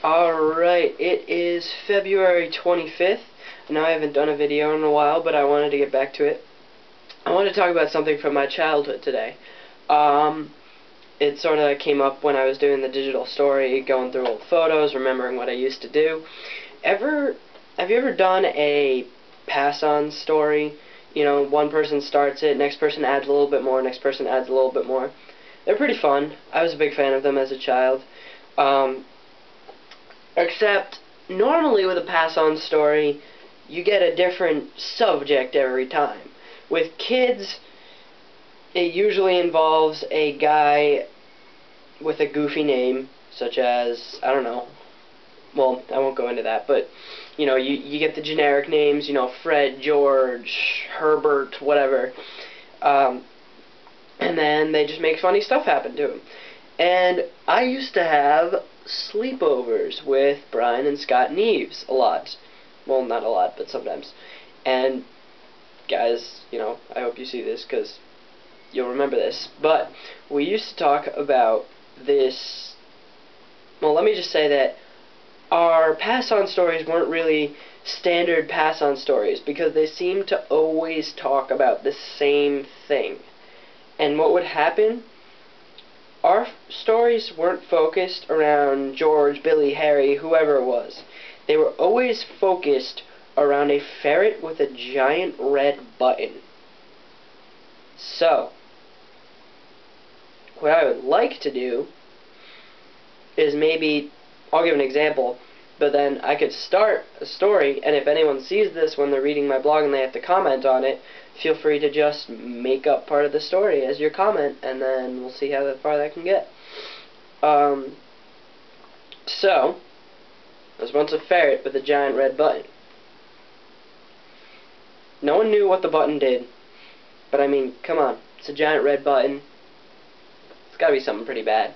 Alright, it is February 25th. Now I haven't done a video in a while, but I wanted to get back to it. I want to talk about something from my childhood today. It sort of came up when I was doing the digital story, going through old photos, remembering what I used to do. Have you ever done a pass-on story? You know, one person starts it, next person adds a little bit more, next person adds a little bit more. They're pretty fun. I was a big fan of them as a child. Except, normally with a pass-on story, you get a different subject every time. With kids, it usually involves a guy with a goofy name, such as, I don't know, well, I won't go into that, but, you know, you get the generic names, you know, Fred, George, Herbert, whatever, and then they just make funny stuff happen to him. And I used to have sleepovers with Brian and Scott and Eves a lot. Well, not a lot, but sometimes. And, guys, you know, I hope you see this, because you'll remember this. But we used to talk about this. Well, let me just say that our pass-on stories weren't really standard pass-on stories, because they seemed to always talk about the same thing. And what would happen, our stories weren't focused around George, Billy, Harry, whoever it was. They were always focused around a ferret with a giant red button. So, what I would like to do is maybe, I'll give an example, but then I could start a story, and if anyone sees this when they're reading my blog and they have to comment on it, feel free to just make up part of the story as your comment, and then we'll see how far that can get. So, there was once a ferret with a giant red button. No one knew what the button did, but I mean, come on, it's a giant red button. It's gotta be something pretty bad.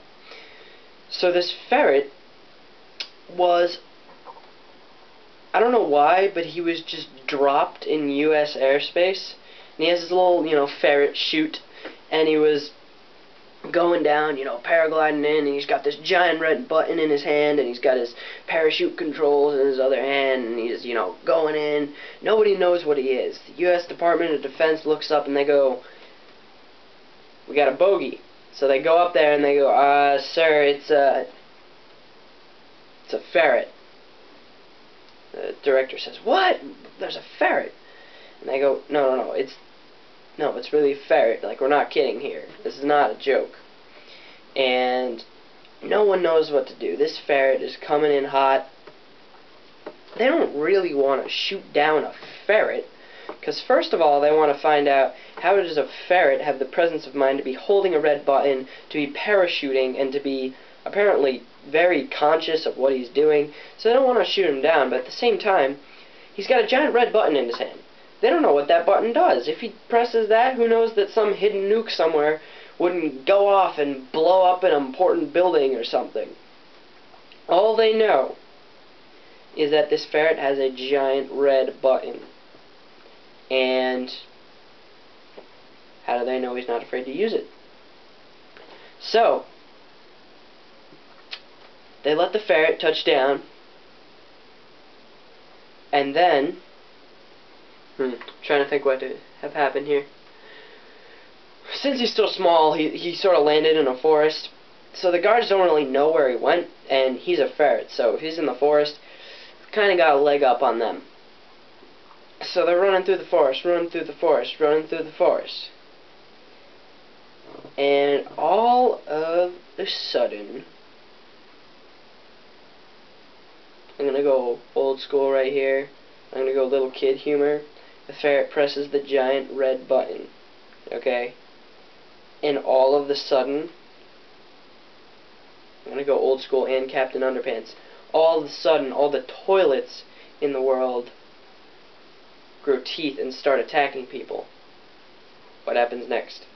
So this ferret was, I don't know why, but he was just dropped in U.S. airspace. And he has this little, you know, ferret chute, and he was going down, you know, paragliding in, and he's got this giant red button in his hand, and he's got his parachute controls in his other hand, and he's, you know, going in. Nobody knows what he is. The U.S. Department of Defense looks up, and they go, "We got a bogey." So they go up there, and they go, "Sir, it's a ferret." The director says, "What? There's a ferret?" And they go, No, it's really a ferret. Like, we're not kidding here. This is not a joke." And no one knows what to do. This ferret is coming in hot. They don't really want to shoot down a ferret, because first of all, they want to find out, how does a ferret have the presence of mind to be holding a red button, to be parachuting, and to be apparently very conscious of what he's doing. So they don't want to shoot him down, but at the same time, he's got a giant red button in his hand. They don't know what that button does. If he presses that, who knows that some hidden nuke somewhere wouldn't go off and blow up an important building or something. All they know is that this ferret has a giant red button. And how do they know he's not afraid to use it? So, they let the ferret touch down, and then, trying to think what to have happened here. Since he's still small, he sort of landed in a forest, so the guards don't really know where he went, and he's a ferret, so if he's in the forest, kind of got a leg up on them. So they're running through the forest, running through the forest, running through the forest. And all of a sudden, I'm going to go old school right here. I'm going to go little kid humor. The ferret presses the giant red button. Okay? And all of a sudden, I'm going to go old school and Captain Underpants. All of a sudden, all the toilets in the world grow teeth and start attacking people. What happens next?